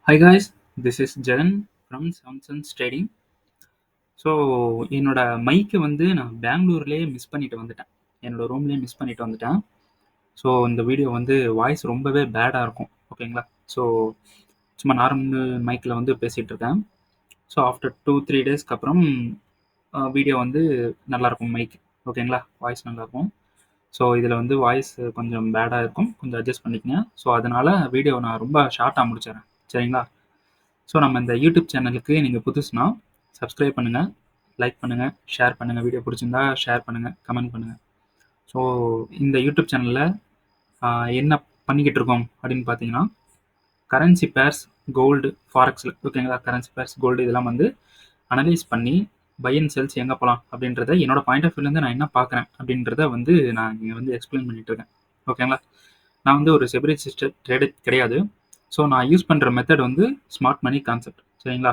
Hi guys, this is Jagan from SMC Trading. So என்னோட மைக்கை வந்து நான் பெங்களூர்லேயே மிஸ் பண்ணிட்டு வந்துட்டேன். என்னோட ரூம்லேயே மிஸ் பண்ணிட்டு வந்துட்டேன். ஸோ இந்த வீடியோ வந்து வாய்ஸ் ரொம்பவே பேடாக இருக்கும். ஓகேங்களா? ஸோ சும்மா நார்மல் மைக்கில் வந்து பேசிகிட்டு இருக்கேன். ஸோ ஆஃப்டர் 2-3 டேஸ்க்கு அப்புறம் வீடியோ வந்து நல்லாயிருக்கும் மைக். ஓகேங்களா? வாய்ஸ் நல்லாயிருக்கும். ஸோ இதில் வந்து வாய்ஸ் கொஞ்சம் பேடாக இருக்கும். கொஞ்சம் அட்ஜஸ்ட் பண்ணிக்கங்க. ஸோ அதனால் வீடியோ நான் ரொம்ப ஷார்ட்டாக முடிச்சிடறேன். சரிங்களா? ஸோ நம்ம இந்த யூடியூப் சேனலுக்கு நீங்கள் புதுசுனா சப்ஸ்கிரைப் பண்ணுங்கள், லைக் பண்ணுங்கள், ஷேர் பண்ணுங்கள். வீடியோ பிடிச்சிருந்தா ஷேர் பண்ணுங்கள், கமெண்ட் பண்ணுங்கள். ஸோ இந்த யூடியூப் சேனலில் என்ன பண்ணிக்கிட்டு இருக்கோம் அப்படின்னு பார்த்தீங்கன்னா, கரன்சி பேர்ஸ், கோல்டு, ஃபாரெக்ஸில் ஓகேங்களா, கரன்சி பேர்ஸ், கோல்டு இதெல்லாம் வந்து அனலைஸ் பண்ணி பை அண்ட் செல்ஸ் எங்கே போகலாம் அப்படின்றத என்னோட பாயிண்ட் ஆஃப் வியூலேருந்து நான் என்ன பார்க்குறேன் அப்படின்றத வந்து நான் இங்கே வந்து எக்ஸ்பிளைன் பண்ணிட்டு இருக்கேன். ஓகேங்களா? நான் வந்து ஒரு செபரி சிஸ்டர் ட்ரேடர் கிடையாது. ஸோ நான் யூஸ் பண்ணுற மெத்தட் வந்து ஸ்மார்ட் மணி கான்செப்ட். சரிங்களா?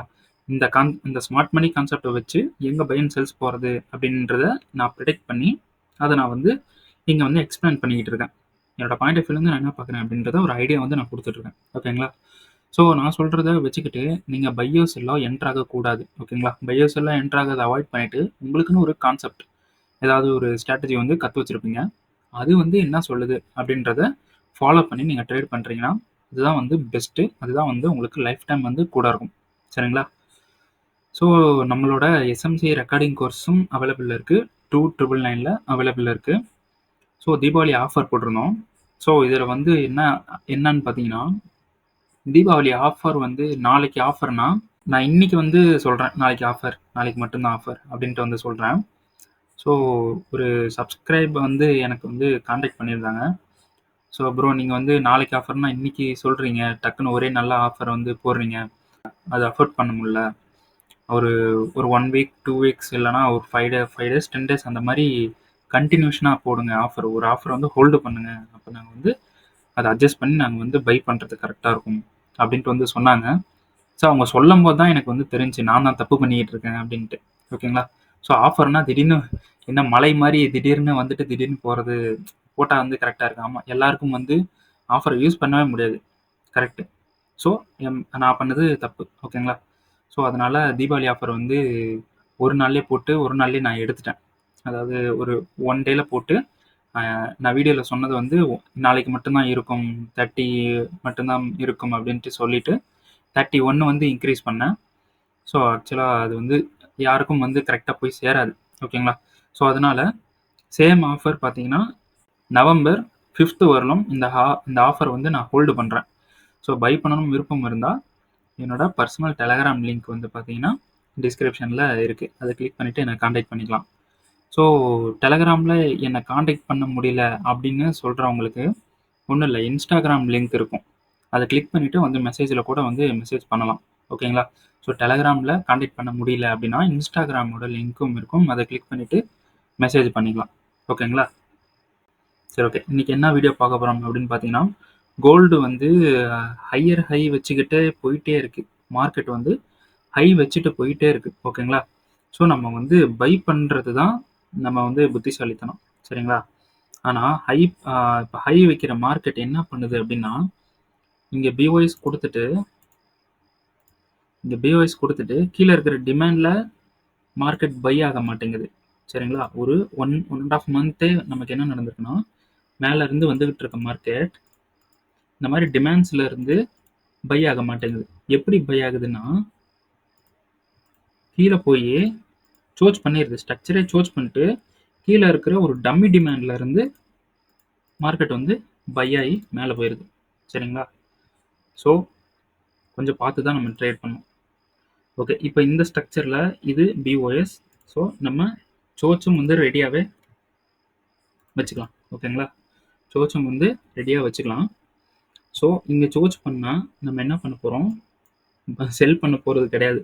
இந்த ஸ்மார்ட் மணி கான்செப்டை வச்சு எங்கே பை அண்ட் செல்ஸ் போகிறது அப்படின்றத நான் ப்ரிடிக்ட் பண்ணி அதை நான் வந்து இங்கே வந்து எக்ஸ்பிளைன் பண்ணிக்கிட்டு இருக்கேன். என்னோட பாயிண்ட் ஆஃப் வியூலேருந்து நான் என்ன பார்க்குறேன் அப்படின்றத ஒரு ஐடியா வந்து நான் கொடுத்துட்ருக்கேன். ஓகேங்களா? ஸோ நான் சொல்கிறத வச்சுக்கிட்டு நீங்கள் பையர்ஸ் எல்லாம் என்ட்ரு ஆகக்கூடாது. ஓகேங்களா? பையர்ஸ் எல்லாம் என்ட்ரு ஆகிறத அவாய்ட் பண்ணிவிட்டு உங்களுக்குன்னு ஒரு கான்செப்ட் ஏதாவது ஒரு ஸ்ட்ராட்டஜி வந்து கற்று வச்சுருப்பீங்க. அது வந்து என்ன சொல்லுது அப்படின்றத ஃபாலோ பண்ணி நீங்கள் ட்ரேட் பண்ணுறீங்கன்னா இதுதான் வந்து பெஸ்ட்டு. அதுதான் வந்து உங்களுக்கு லைஃப் டைம் வந்து கூட இருக்கும். சரிங்களா? ஸோ நம்மளோட எஸ்எம்சி ரெக்கார்டிங் கோர்ஸும் அவைலபிள் இருக்குது. 2,999 அவைலபிள் இருக்குது. ஸோ தீபாவளி ஆஃபர் போட்டிருந்தோம். ஸோ இதில் வந்து என்னன்னு பார்த்தீங்கன்னா, தீபாவளி ஆஃபர் வந்து நாளைக்கு ஆஃபர்னா நான் இன்னைக்கு வந்து சொல்கிறேன் நாளைக்கு ஆஃபர், நாளைக்கு மட்டும்தான் ஆஃபர் அப்படின்ட்டு வந்து சொல்கிறேன். ஸோ ஒரு சப்ஸ்கிரைப் வந்து எனக்கு வந்து காண்டாக்ட் பண்ணியிருந்தாங்க. ஸோ ப்ரோ நீங்கள் வந்து நாளைக்கு ஆஃபர்னால் இன்றைக்கி சொல்கிறீங்க, டக்குன்னு ஒரே நல்ல ஆஃபர் வந்து போடுறீங்க, அது அஃபோர்ட் பண்ண முடியல. ஒரு 1 வீக் 2 வீக்ஸ் இல்லைனா ஒரு 5 டேஸ் 10 டேஸ் அந்த மாதிரி கண்டினியூஷனாக போடுங்க ஆஃபர். ஒரு ஆஃபர் வந்து ஹோல்டு பண்ணுங்க, அப்போ நாங்கள் வந்து அதை அட்ஜஸ்ட் பண்ணி நாங்கள் வந்து பை பண்ணுறது கரெக்டாக இருக்கும் அப்படின்ட்டு வந்து சொன்னாங்க. ஸோ அவங்க சொல்லும் போது தான் எனக்கு வந்து தெரிஞ்சு நான் தான் தப்பு பண்ணிக்கிட்டு இருக்கேன் அப்படின்ட்டு. ஓகேங்களா? ஸோ ஆஃபர்னால் திடீர்னு என்ன மலை மாதிரி திடீர்னு வந்துட்டு திடீர்னு போகிறது போட்டால் வந்து கரெக்டாக இருக்கு. ஆமாம், எல்லாருக்கும் வந்து ஆஃபரை யூஸ் பண்ணவே முடியாது. கரெக்டு. ஸோ நான் பண்ணது தப்பு. ஓகேங்களா? ஸோ அதனால் தீபாவளி ஆஃபர் வந்து ஒரு நாள்லேயே போட்டு ஒரு நாள்லேயே நான் எடுத்துட்டேன். அதாவது ஒரு 1 டேல போட்டு நான் வீடியோவில் சொன்னது வந்து நாளைக்கு மட்டும்தான் இருக்கும், 30 மட்டும்தான் இருக்கும் அப்படின்ட்டு சொல்லிவிட்டு 31 வந்து இன்க்ரீஸ் பண்ணேன். ஸோ ஆக்சுவலாக அது வந்து யாருக்கும் வந்து கரெக்டாக போய் சேராது. ஓகேங்களா? ஸோ அதனால் சேம் ஆஃபர் பார்த்தீங்கன்னா நவம்பர் 5th வரலும் இந்த ஆஃபர் வந்து நான் ஹோல்டு பண்ணுறேன். ஸோ பை பண்ணணும் விருப்பம் இருந்தால் என்னோட பர்சனல் டெலகிராம் லிங்க் வந்து பார்த்தீங்கன்னா டிஸ்கிரிப்ஷனில் இருக்குது. அதை கிளிக் பண்ணிவிட்டு என்னை காண்டாக்ட் பண்ணிக்கலாம். ஸோ டெலகிராமில் என்னை காண்டாக்ட் பண்ண முடியல அப்படின்னு சொல்கிறவங்களுக்கு ஒன்றும் இல்லை, இன்ஸ்டாகிராம் லிங்க் இருக்கும். அதை கிளிக் பண்ணிவிட்டு வந்து மெசேஜில் கூட வந்து மெசேஜ் பண்ணலாம். ஓகேங்களா? ஸோ டெலகிராமில் காண்டாக்ட் பண்ண முடியல அப்படின்னா இன்ஸ்டாகிராமோட லிங்க்கும் இருக்கும். அதை கிளிக் பண்ணிவிட்டு மெசேஜ் பண்ணிக்கலாம். ஓகேங்களா? சரி, ஓகே. இன்றைக்கி என்ன வீடியோ பார்க்க போகிறோம் அப்படின்னு பார்த்தீங்கன்னா, கோல்டு வந்து ஹையர் ஹை வச்சுக்கிட்டே போயிட்டே இருக்குது. மார்க்கெட் வந்து ஹை வச்சுட்டு போயிட்டே இருக்குது. ஓகேங்களா? ஸோ நம்ம வந்து பை பண்ணுறது தான் நம்ம வந்து புத்திசாலித்தனம். சரிங்களா? ஆனால் இப்போ ஹை வைக்கிற மார்க்கெட் என்ன பண்ணுது அப்படின்னா, இங்கே பிஓஎஸ் கொடுத்துட்டு கீழே இருக்கிற டிமாண்டில் மார்க்கெட் பை ஆக மாட்டேங்குது. சரிங்களா? ஒரு 1.5 மந்த்தே நமக்கு என்ன நடந்திருக்குன்னா, மேலே இருந்து வந்துகிட்டு இருக்க மார்க்கெட் இந்த மாதிரி டிமாண்ட்ஸ்ல இருந்து பை ஆக மாட்டேங்குது. எப்படி பை ஆகுதுன்னா, கீழே போய் சோர்ச் பண்ணிடுது, ஸ்ட்ரக்சரே சோர்ச் பண்ணிட்டு கீழே இருக்கிற ஒரு டம்மி டிமாண்ட்ல இருந்து மார்க்கெட் வந்து பை ஆகி மேலே போயிடுது. சரிங்களா? ஸோ கொஞ்சம் பார்த்து தான் நம்ம ட்ரேட் பண்ணணும். ஓகே, இப்போ இந்த ஸ்ட்ரக்சரில் இது பிஓஎஸ். ஸோ நம்ம சோர்ச்சும் வந்து ரெடியாகவே வச்சுக்கலாம். ஓகேங்களா? சோர்ச்சும் வந்து ரெடியாக வச்சுக்கலாம். ஸோ இங்கே சோர்ச் பண்ணால் நம்ம என்ன பண்ண போகிறோம், செல் பண்ண போகிறது கிடையாது.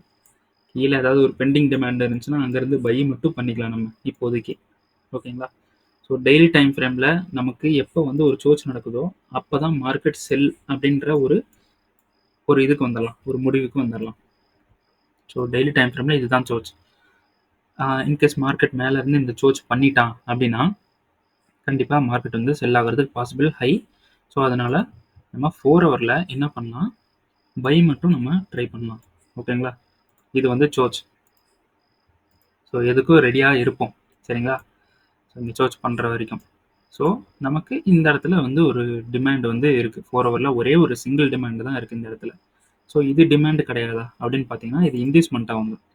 கீழே ஏதாவது ஒரு பெண்டிங் டிமாண்ட் இருந்துச்சுன்னா அங்கேருந்து பை மட்டும் பண்ணிக்கலாம் நம்ம இப்போதைக்கு. ஓகேங்களா? ஸோ டெய்லி டைம் ஃப்ரேமில் நமக்கு எப்போ வந்து ஒரு சோர்ச் நடக்குதோ அப்போ தான் மார்க்கெட் செல் அப்படின்ற ஒரு இதுக்கு வந்துடலாம், ஒரு முடிவுக்கு வந்துடலாம். ஸோ டெய்லி டைம் ஃப்ரேமில் இதுதான் சோர்ச். இன்கேஸ் மார்க்கெட் மேலேருந்து இந்த சோர்ச் பண்ணிட்டான் அப்படின்னா கண்டிப்பாக மார்க்கெட் வந்து செல் ஆகிறதுக்கு பாசிபிள் ஹை. ஸோ அதனால் நம்ம 4 ஹவரில் என்ன பண்ணலாம், பை மட்டும் நம்ம ட்ரை பண்ணலாம். ஓகேங்களா? இது வந்து சோர்ச். ஸோ எதுக்கும் ரெடியாக இருப்போம். சரிங்களா? ஸோ இந்த சோர்ச் பண்ணுற வரைக்கும். ஸோ நமக்கு இந்த இடத்துல வந்து ஒரு டிமாண்ட் வந்து இருக்குது. 4 ஹவரில் ஒரே ஒரு சிங்கிள் டிமாண்ட் தான் இருக்குது இந்த இடத்துல. ஸோ இது டிமாண்ட் கிடையாதா அப்படின்னு பார்த்தீங்கன்னா இது இன்டியூஸ்மெண்ட்டாக வந்துடும்.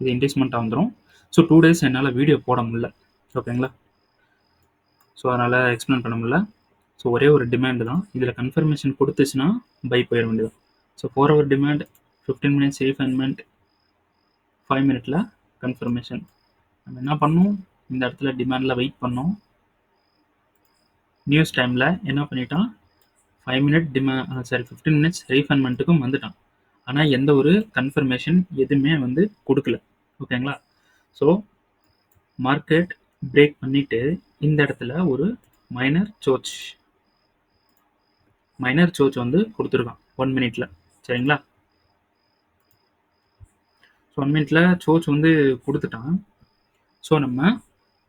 இது இன்டியூஸ்மெண்ட்டாக வந்துடும். ஸோ 2 days என்னால் வீடியோ போட முடியல. ஓகேங்களா? ஸோ அதனால் எக்ஸ்பிளைன் பண்ண முடியல. ஸோ ஒரே ஒரு டிமாண்ட் தான். இதில் கன்ஃபர்மேஷன் கொடுத்துச்சுன்னா பை போயிட வேண்டியது. So 4 hour demand, 15 minutes refinement, 5 minute confirmation. நம்ம என்ன பண்ணோம், இந்த இடத்துல டிமாண்டில் வெயிட் பண்ணோம். நியூஸ் டைமில் என்ன பண்ணிட்டான், 5 minute 15 minutes ரீஃபைன்மெண்ட்டுக்கும் வந்துட்டான். ஆனால் எந்த ஒரு கன்ஃபர்மேஷன் எதுவுமே வந்து கொடுக்கல. ஓகேங்களா? ஸோ மார்க்கெட் பிரேக் பண்ணிட்டு இந்த இடத்துல ஒரு மைனர் சோர்ச் வந்து கொடுத்துருக்கான் 1 minute. சரிங்களா? 1 minute சோர்ச் வந்து கொடுத்துட்டான். ஸோ நம்ம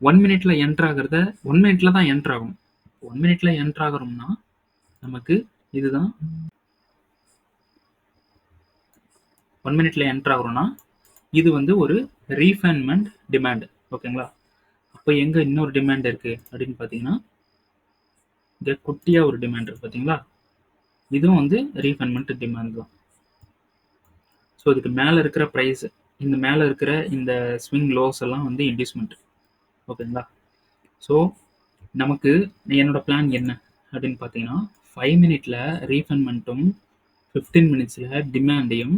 1 minute என்ட்ரு ஆகிறத 1 minute தான் என்ட்ரு ஆகும். 1 minute என்ட்ரு ஆகிறோம்னா நமக்கு இதுதான் 1 minute என்ட்ரு ஆகிறோம்னா இது வந்து ஒரு ரீஃபைன்மெண்ட் டிமாண்ட். ஓகேங்களா? அப்போ எங்கே இன்னொரு டிமாண்ட் இருக்குது அப்படின்னு பார்த்தீங்கன்னா இங்கே குட்டியாக ஒரு டிமாண்ட் இருக்குது பார்த்தீங்களா? இதுவும் வந்து ரீஃபைன்மெண்ட் டிமாண்ட் தான். ஸோ இதுக்கு மேலே இருக்கிற ப்ரைஸ், இந்த மேலே இருக்கிற இந்த ஸ்விங் லோஸ் எல்லாம் வந்து இன்டியூஸ்மெண்ட். ஓகேங்களா? ஸோ நமக்கு என்னோட பிளான் என்ன அப்படின்னு பார்த்தீங்கன்னா 5 minute ரீஃபைன்மெண்ட்டும் 15 minutes டிமாண்டையும்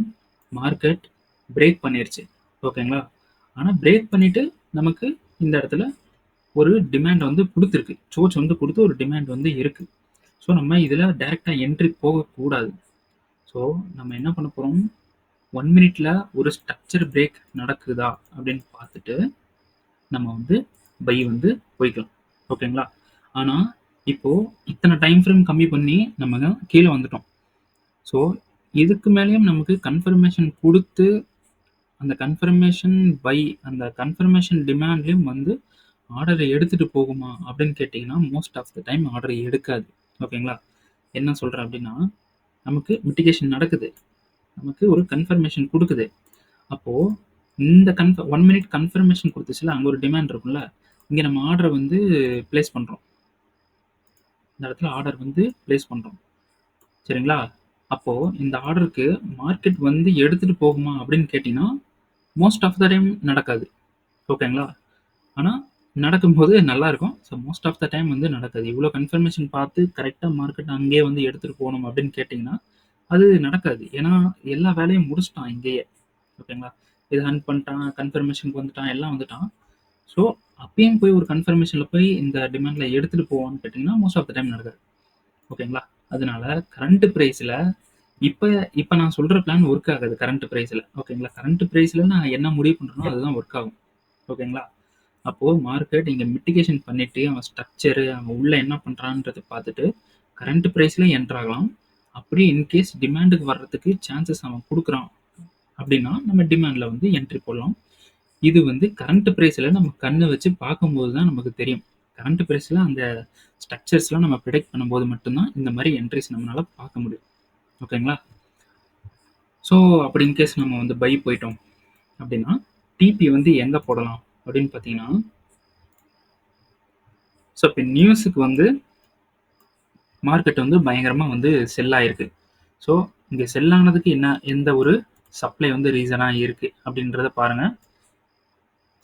மார்க்கெட் பிரேக் பண்ணிருச்சு. ஓகேங்களா? ஆனால் பிரேக் பண்ணிட்டு நமக்கு இந்த இடத்துல ஒரு டிமாண்ட் வந்து கொடுத்துருக்கு. சோர்ச் வந்து கொடுத்து ஒரு டிமாண்ட் வந்து இருக்கு. ஸோ நம்ம இதில் டைரெக்டாக என்ட்ரி போகக்கூடாது. ஸோ நம்ம என்ன பண்ண போகிறோம், 1 minute ஒரு ஸ்ட்ரக்சர் பிரேக் நடக்குதா அப்படின்னு பார்த்துட்டு நம்ம வந்து பை வந்து போய்க்கலாம். ஓகேங்களா? ஆனால் இப்போது இத்தனை டைம் ஃப்ரேம் கம்மி பண்ணி நம்ம கீழே வந்துட்டோம். ஸோ இதுக்கு மேலேயும் நமக்கு கன்ஃபர்மேஷன் கொடுத்து அந்த கன்ஃபர்மேஷன் பை அந்த கன்ஃபர்மேஷன் டிமாண்ட்லேயும் வந்து ஆர்டரை எடுத்துகிட்டு போகுமா அப்படின்னு கேட்டிங்கன்னா மோஸ்ட் ஆஃப் த டைம் ஆர்டரை எடுக்காது. ஓகேங்களா? என்ன சொல்கிறேன் அப்படின்னா நமக்கு மிட்டிகேஷன் நடக்குது, நமக்கு ஒரு கன்ஃபர்மேஷன் கொடுக்குது. அப்போது இந்த 1 minute கன்ஃபர்மேஷன் கொடுத்துச்சுல, அங்கே ஒரு டிமாண்ட் இருக்கும்ல, இங்கே நம்ம ஆர்டரை வந்து பிளேஸ் பண்ணுறோம். இந்த இடத்துல ஆர்டர் வந்து பிளேஸ் பண்ணுறோம். சரிங்களா? அப்போது இந்த ஆர்டருக்கு மார்க்கெட் வந்து எடுத்துகிட்டு போகுமா அப்படின்னு கேட்டிங்கன்னா மோஸ்ட் ஆஃப் த டைம் நடக்காது. ஓகேங்களா? ஆனால் நடக்கும்போது நல்லாயிருக்கும். So most of the time வந்து நடக்காது. இவ்வளோ கன்ஃபர்மேஷன் பார்த்து கரெக்டாக மார்க்கெட் அங்கேயே வந்து எடுத்துகிட்டு போகணும் அப்படின்னு கேட்டிங்கன்னா அது நடக்காது. ஏன்னா எல்லா வேலையும் முடிச்சிட்டான் இங்கேயே. ஓகேங்களா? இது ஹண்ட் பண்ணிட்டான், கன்ஃபர்மேஷனுக்கு வந்துட்டான், எல்லாம் வந்துட்டான். ஸோ அப்பயும் போய் ஒரு கன்ஃபர்மேஷனில் போய் இந்த டிமாண்டில் எடுத்துகிட்டு போவான்னு கேட்டிங்கன்னா மோஸ்ட் ஆஃப் த டைம் நடக்காது. ஓகேங்களா? அதனால கரண்ட் ப்ரைஸில் இப்போ நான் சொல்கிற பிளான் ஒர்க் ஆகாது கரண்ட் ப்ரைஸில். ஓகேங்களா? கரண்ட் ப்ரைஸில் நான் என்ன முடிவு பண்ணுறேனோ அதுதான் ஒர்க் ஆகும். ஓகேங்களா? அப்போது மார்க்கெட் இங்கே மிட்டிகேஷன் பண்ணிவிட்டு அவன் ஸ்ட்ரக்சரு அவன் உள்ளே என்ன பண்ணுறான்றதை பார்த்துட்டு கரண்ட் ப்ரைஸில் என்ட்ரு ஆகலாம். அப்படி இன்கேஸ் டிமாண்டுக்கு வர்றதுக்கு சான்சஸ் அவன் கொடுக்குறான் அப்படின்னா நம்ம டிமாண்டில் வந்து என்ட்ரி போடலாம். இது வந்து கரண்ட் ப்ரைஸில் நம்ம கண்ணை வச்சு பார்க்கும்போது தான் நமக்கு தெரியும். கரண்ட் ப்ரைஸில் அந்த ஸ்ட்ரக்சர்ஸ்லாம் நம்ம ப்ரிடிக்ட் பண்ணும்போது மட்டும்தான் இந்த மாதிரி என்ட்ரிஸ் நம்மளால் பார்க்க முடியும். ஓகேங்களா? ஸோ அப்படி இன்கேஸ் நம்ம வந்து பை போயிட்டோம் அப்படின்னா டிபி வந்து எங்கே போடலாம் அப்படின்னு பார்த்தீங்கன்னா, ஸோ இப்போ நியூஸுக்கு வந்து மார்க்கெட் வந்து பயங்கரமாக வந்து செல் ஆயிருக்கு. ஸோ இங்கே செல் ஆனதுக்கு எந்த ஒரு சப்ளை வந்து ரீசனாக இருக்குது அப்படின்றத பாருங்கள்.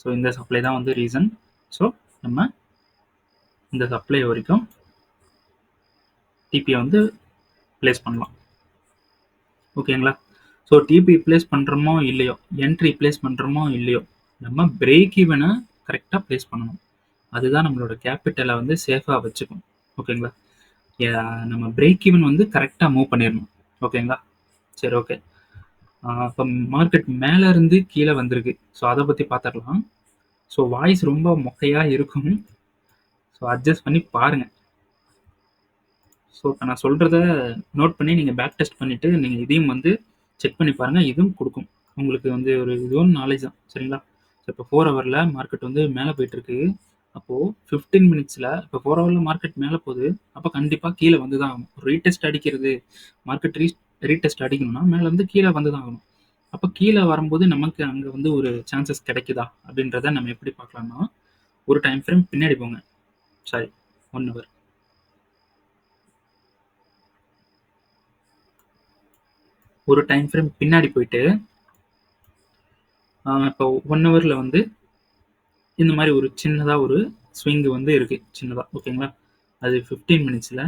ஸோ இந்த சப்ளை தான் வந்து ரீசன். ஸோ நம்ம இந்த சப்ளை வரைக்கும் டிபியை வந்து பிளேஸ் பண்ணலாம். ஓகேங்களா? ஸோ டிபி பிளேஸ் பண்ணுறோமோ இல்லையோ, என்ட்ரி பிளேஸ் பண்ணுறோமோ இல்லையோ, நம்ம பிரேக் ஈவனை கரெக்டாக பிளேஸ் பண்ணணும். அதுதான் நம்மளோட கேபிட்டலை வந்து சேஃபாக வச்சுக்கும். ஓகேங்களா? நம்ம பிரேக் ஈவன் வந்து கரெக்டாக மூவ் பண்ணிடணும். ஓகேங்களா? சரி, ஓகே. இப்போ மார்க்கெட் மேலே இருந்து கீழே வந்திருக்கு. ஸோ அதை பற்றி பார்த்துடலாம். ஸோ வாய்ஸ் ரொம்ப மொக்கையாக இருக்கும். ஸோ அட்ஜஸ்ட் பண்ணி பாருங்கள். ஸோ இப்போ நான் சொல்கிறத நோட் பண்ணி நீங்கள் பேக் டெஸ்ட் பண்ணிவிட்டு நீங்கள் இதையும் வந்து செக் பண்ணி பாருங்கள். இதுவும் கொடுக்கும் உங்களுக்கு வந்து ஒரு இதுவும் நாலேஜ் தான். சரிங்களா? ஸோ இப்போ 4 ஹவரில் மார்க்கெட் வந்து மேலே போயிட்டுருக்கு. அப்போ 15 மினிட்ஸ்ல இப்போ 4 ஹவர்ல மார்க்கெட் மேல போகுது. அப்ப கண்டிப்பா கீழ வந்து தான் ஆகணும். ரீடெஸ்ட் அடிக்கிறது, மார்க்கெட் ரீடெஸ்ட் அடிக்கணும்னா மேல இருந்து கீழ வந்து தான் ஆகணும். அப்ப கீழ வரும்போது நமக்கு அங்க வந்து ஒரு சான்சஸ் கிடைக்குதா? அப்படின்றத நம்ம எப்படி பார்க்கலாம்னா, ஒரு டைம் ஃப்ரேம் பின்னாடி போங்க. Sorry 1 hour. ஒரு டைம் ஃப்ரேம் பின்னாடி போயிட்டு, இப்போ 1 ஹவர்ல வந்து இந்த மாரி ஒரு சின்னதா ஒரு ஸ்விங் வந்து இருக்கு. சின்னதா ஓகேங்களா? அது 15 மினிட்ஸ்ல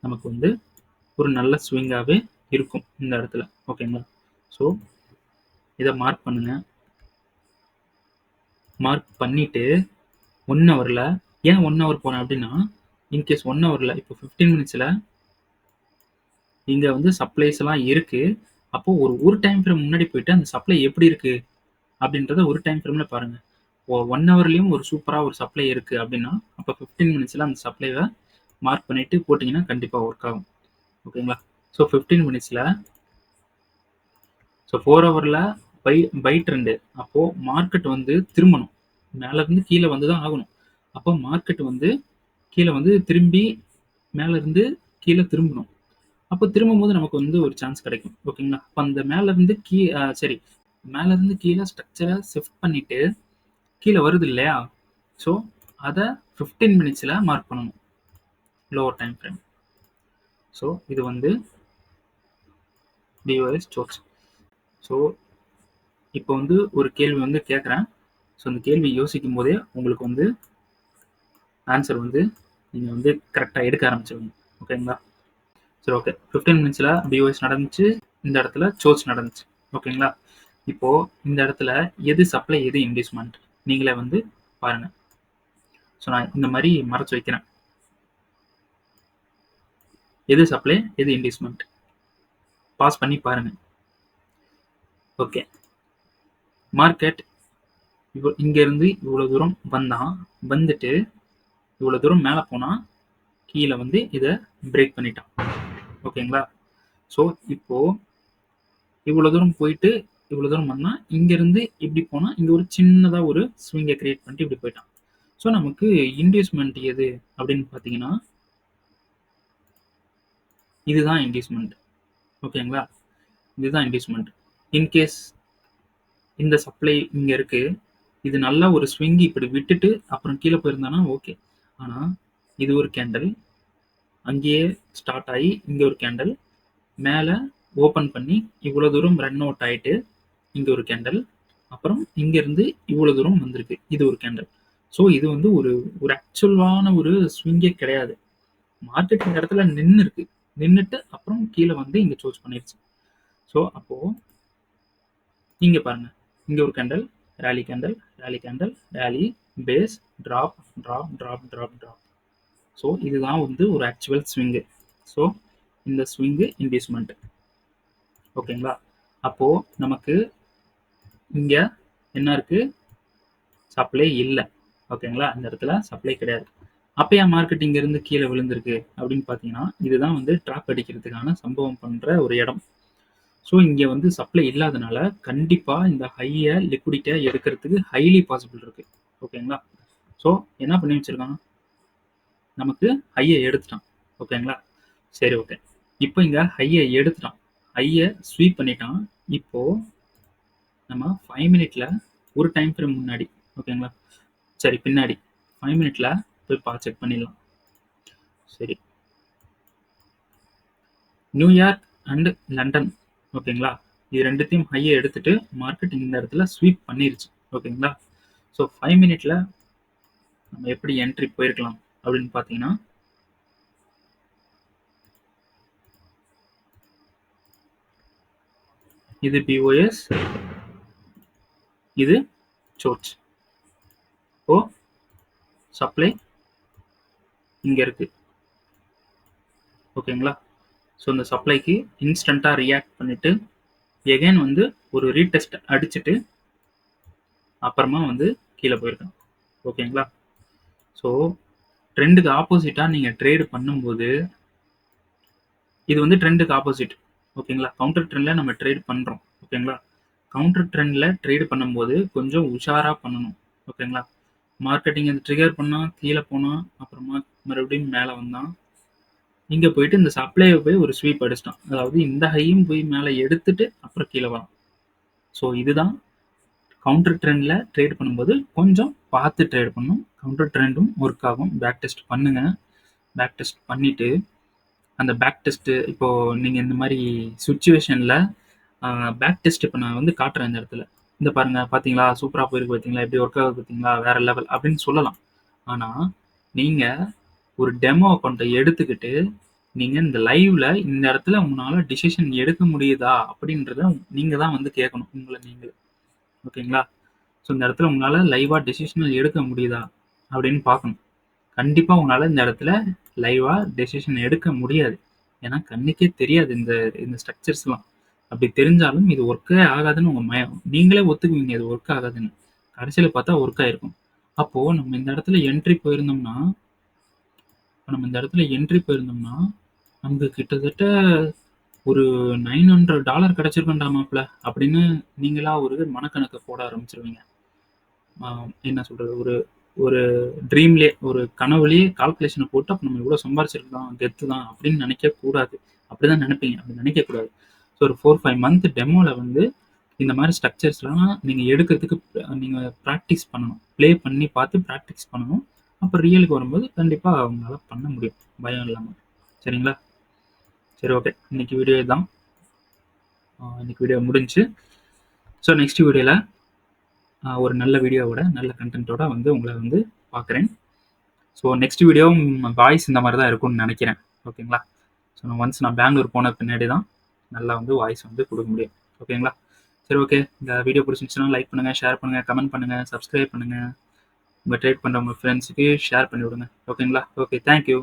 நமக்கு வந்து ஒரு நல்ல ஸ்விங்காவே இருக்கும் இந்த இடத்துல. ஓகேங்களா? ஸோ இத மார்க் பண்ணுங்க. மார்க் பண்ணிட்டு 1 ஹவர்ல ஏன் 1 ஹவர் போனேன் அப்டின்னா, இன்கேஸ் 1 ஹவர்ல இப்போ 15 மினிட்ஸ்ல இங்க வந்து சப்ளைஸ் எல்லாம் இருக்கு. அப்போ ஒரு டைம் ஃப்ரேம் முன்னாடி போயிட்டு அந்த சப்ளை எப்படி இருக்கு? அப்டின்றத ஒரு டைம் ஃப்ரேம்ல பாருங்க. 1 ஹவர்லயும் ஒரு சூப்பரா ஒரு சப்ளை இருக்கு அப்டின்னா, அப்ப 15 மினிட்ஸ்ல அந்த சப்ளைவ மார்க் பண்ணிட்டு போட்டீங்கன்னா கண்டிப்பா ஒர்க் ஆகும். ஓகேங்களா? ஸோ 15 மினிட்ஸ்ல 4 ஹவர்ல பை பை ட்ரெண்ட். அப்போ மார்க்கெட் வந்து திரும்பணும். மேல இருந்து கீழ வந்து தான் ஆகணும். அப்போ மார்க்கெட் வந்து கீழ வந்து திரும்பி மேல இருந்து கீழ திரும்பணும். அப்போ திரும்பும்போது நமக்கு வந்து ஒரு சான்ஸ் கிடைக்கும். ஓகேங்களா? அப்ப அந்த மேல இருந்து சரி மேல இருந்து கீழ ஸ்ட்ரக்சர ஷிஃப்ட் பண்ணிட்டு கீழ வருது இல்லையா? ஸோ அத 15 மினிட்ஸ்ல மார்க் பண்ணணும். Lower time frame. ஸோ இது வந்து BOS சோர்ஸ். ஸோ இப்போ வந்து ஒரு கேள்வி வந்து கேட்குறேன். ஸோ அந்த கேள்வி யோசிக்கும் போதே உங்களுக்கு வந்து ஆன்சர் வந்து நீங்க வந்து கரெக்ட்டா எடுக்க ஆரம்பிச்சிருவீங்க. ஓகேங்களா? சரி ஓகே. 15 மினிட்ஸ்ல BOS நடந்துச்சு. இந்த இடத்துல சோர்ஸ் நடந்துச்சு. ஓகேங்களா? இப்போ இந்த இடத்துல எது சப்ளை, எது இன்டியூஸ்மென்ட்? நீங்களே வந்து பாருங்க. ஸோ நான் இந்த மாரி மறைச்சு வைக்கிறேன். எது சப்ளை, எது இன்டியூஸ்மென்ட்? பாஸ் பண்ணி பாருங்க. ஓகே. மார்க்கெட் இங்க இருந்து இவ்வளவு தூரம் வந்தான். வந்துட்டு இவ்வளவு தூரம் மேல போனா கீழ வந்து இத பிரேக் பண்ணிட்டான். ஓகேங்களா? ஸோ இப்போ இவ்வளவு தூரம் போயிட்டு இவ்வளவு தூரம் வந்தா இங்க இருந்து இப்படி போனா இங்க ஒரு சின்னதா ஒரு ஸ்விங்க கிரியேட் பண்ணிட்டு இப்படி போயிட்டான். ஸோ நமக்கு இன்டியூஸ்மென்ட் எது அப்படின்னு பாத்தீங்கன்னா இதுதான் இன்டியூஸ்மென்ட். ஓகேங்களா? இதுதான் இன்டியூஸ்மென்ட். இன்கேஸ் இந்த சப்ளை இங்க இருக்கு. இது நல்லா ஒரு ஸ்விங் இப்படி விட்டுட்டு அப்புறம் கீழ போயிருந்தானா ஓகே. ஆனா இது ஒரு கேண்டல். அங்கேயே ஸ்டார்ட் ஆகி இங்க ஒரு கேண்டல். மேல ஓப்பன் பண்ணி இவ்வளவு தூரம் ரன் அவுட் ஆயிட்டு இங்க ஒரு கேண்டல். அப்புறம் இங்க இருந்து இவ்வளவு தூரம் வந்திருக்கு. இது ஒரு கேண்டல். ஸோ இது வந்து ஒரு ஒரு ஆக்சுவலான ஒரு ஸ்விங்கே கிடையாது. மார்க்கெட் இந்த இடத்துல நின்னு இருக்கு. நின்னுட்டு அப்புறம் கீழ வந்து இங்க சோர்ஸ் பண்ணிருச்சு. ஸோ அப்போ இங்க பாருங்க. இங்க ஒரு candle, rally candle, rally candle, rally, base, drop, drop, drop, drop, drop. So இதுதான் வந்து ஒரு ஆக்சுவல் ஸ்விங்கு. ஸோ இந்த ஸ்விங்கு இன்டியூஸ்மெண்ட். ஓகேங்களா? அப்போ நமக்கு இங்க என்ன இருக்கு? சப்ளை இல்ல. ஓகேங்களா? இந்த இடத்துல சப்ளை கிடையாது. அப்ப ஏன் மார்க்கெட் இங்க இருந்து கீழ விழுந்திருக்கு அப்படின்னு பாத்தீங்கன்னா, இதுதான் வந்து ட்ராப் அடிக்கிறதுக்கான சம்பவம் பண்ற ஒரு இடம். ஸோ இங்க வந்து சப்ளை இல்லாதனால கண்டிப்பா இந்த ஹைய லிக்விடிட்டியா எடுக்கிறதுக்கு ஹைலி பாசிபிள் இருக்கு. ஓகேங்களா? ஸோ என்ன பண்ணி வச்சிருக்கான்? நமக்கு ஹைய எடுத்துட்டான். ஓகேங்களா? சரி ஓகே. இப்போ இங்க ஹைய எடுத்துட்டான். ஹைய ஸ்வீப் பண்ணிட்டான். இப்போ நம்ம 5 மினிட்ல ஒரு டைம் ஃப்ரேம் முன்னாடி ஓகேங்களா? சரி பின்னாடி 5 மினிட்ல போய் செக் பண்ணிடலாம். சரி. நியூயார்க் அண்ட் லண்டன் ஓகேங்களா? இது ரெண்டுத்தையும் ஹையை எடுத்துட்டு மார்க்கெட் இந்த இடத்துல ஸ்வீப் பண்ணிருச்சு. ஓகேங்களா? ஸோ 5 மினிட்ல நம்ம எப்படி என்ட்ரி போயிருக்கலாம் அப்படின்னு பார்த்தீங்கன்னா இது பிஓஎஸ், இது சோர்ச். இப்போ சப்ளை இங்க இருக்கு. ஓகேங்களா? ஸோ இந்த சப்ளைக்கு இன்ஸ்டன்டா ரியாக்ட் பண்ணிட்டு எகைன் வந்து ஒரு ரீடெஸ்ட் அடிச்சுட்டு அப்புறமா வந்து கீழே போயிருக்கான். ஓகேங்களா? ஸோ ட்ரெண்டுக்கு ஆப்போசிட்டா நீங்க ட்ரேட் பண்ணும்போது இது வந்து ட்ரெண்டுக்கு ஆப்போசிட். ஓகேங்களா? கவுண்டர் ட்ரெண்ட்ல நம்ம ட்ரேட் பண்றோம். ஓகேங்களா? கவுண்டர் ட்ரெண்ட்ல ட்ரேட் பண்ணும்போது கொஞ்சம் உஷாரா பண்ணணும். ஓகேங்களா? மார்க்கெட்டிங் அது ட்ரிகர் பண்ணால் கீழே போனால் அப்புறமா மறுபடியும் மேலே வந்தான். இங்கே போயிட்டு இந்த சப்ளையை போய் ஒரு ஸ்வீப் அடிச்சிட்டான். அதாவது இந்த ஹையும் போய் மேலே எடுத்துட்டு அப்புறம் கீழே வரான். ஸோ இதுதான் கவுண்டர் ட்ரெண்டில் ட்ரேட் பண்ணும்போது கொஞ்சம் பார்த்து ட்ரேட் பண்ணணும். கவுண்டர் ட்ரெண்டும் ஒர்க் ஆகும். பேக் டெஸ்ட் பண்ணுங்க. பேக் டெஸ்ட் பண்ணிவிட்டு அந்த பேக் டெஸ்ட்டு இப்போது நீங்கள் இந்த மாதிரி சுச்சுவேஷனில் பேக் டெஸ்ட் இப்போ நான் வந்து காட்டுறேன் இந்த இடத்துல. இந்த பாருங்கள், பார்த்தீங்களா சூப்பராக போயிருக்கு, பார்த்தீங்களா எப்படி ஒர்க் ஆகுது, பார்த்தீங்களா வேறு லெவல் அப்படின்னு சொல்லலாம். ஆனால் நீங்கள் ஒரு டெமோ அக்கௌண்ட்டை எடுத்துக்கிட்டு நீங்கள் இந்த லைவ்ல இந்த இடத்துல உங்களால் டிசிஷன் எடுக்க முடியுதா அப்படின்றத நீங்கள் தான் வந்து கேட்கணும் உங்களை நீங்கள். ஓகேங்களா? ஸோ இந்த இடத்துல உங்களால் லைவாக டெசிஷன் எடுக்க முடியுதா அப்படின்னு பார்க்கணும். கண்டிப்பாக உங்களால் இந்த இடத்துல லைவாக டெசிஷன் எடுக்க முடியாது. ஏன்னா கண்ணுக்கே தெரியாது இந்த இந்த ஸ்ட்ரக்சர்ஸ்லாம். அப்படி தெரிஞ்சாலும் இது ஒர்க்கே ஆகாதுன்னு உங்கள் நீங்களே ஒத்துக்குவீங்க இது ஒர்க் ஆகாதுன்னு. கடைசியில் பார்த்தா ஒர்க் ஆகிருக்கும். அப்போது நம்ம இந்த இடத்துல என்ட்ரி போயிருந்தோம்னா நமக்கு கிட்டத்தட்ட ஒரு $900 கிடைச்சிருக்கும்டா மாப்ள அப்படின்னு நீங்களா ஒரு மனக்கணக்கை போட ஆரம்பிச்சிருவீங்க. என்ன சொல்றது, ஒரு ஒரு ட்ரீம்லேயே ஒரு கனவுலேயே கால்குலேஷனை போட்டு அப்போ நம்ம இவ்வளோ சம்பாரிச்சிருக்கலாம் கெத்து தான் அப்படின்னு நினைக்கக்கூடாது. அப்படி தான் நினைப்பீங்க, அப்படி நினைக்கக்கூடாது. ஸோ ஒரு 4-5 மந்த் டெமோவில் வந்து இந்த மாதிரி ஸ்ட்ரக்சர்ஸ்லாம் நீங்கள் எடுக்கிறதுக்கு நீங்கள் ப்ராக்டிஸ் பண்ணணும். ப்ளே பண்ணி பார்த்து ப்ராக்டிஸ் பண்ணணும். அப்போ ரியலுக்கு வரும்போது கண்டிப்பாக அவங்களால பண்ண முடியும் பயம் இல்லாமல். சரிங்களா? சரி, ஓகே. இன்னைக்கு வீடியோ தான். இன்னைக்கு வீடியோ முடிஞ்சு. ஸோ நெக்ஸ்ட் வீடியோவில் ஒரு நல்ல வீடியோவோட நல்ல கண்டென்ட்டோட வந்து உங்களை வந்து பார்க்குறேன். ஸோ நெக்ஸ்ட் வீடியோ வாய்ஸ் இந்த மாதிரி தான் இருக்கும்னு நினைக்கிறேன். ஓகேங்களா? ஸோ நான் பெங்களூர் போன பின்னாடி தான் நல்லா வந்து வாய்ஸ் வந்து கொடுக்க முடியும். ஓகேங்களா? சரி, ஓகே. இந்த வீடியோ பிடிச்சிருந்துச்சுன்னா லைக் பண்ணுங்கள், ஷேர் பண்ணுங்கள், கமெண்ட் பண்ணுங்கள், சப்ஸ்கிரைப் பண்ணுங்கள். உங்கள் ட்ரேட் பண்ணுற உங்கள் ஃப்ரெண்ட்ஸுக்கு ஷேர் பண்ணி விடுங்க. ஓகேங்களா? Okay, thank you.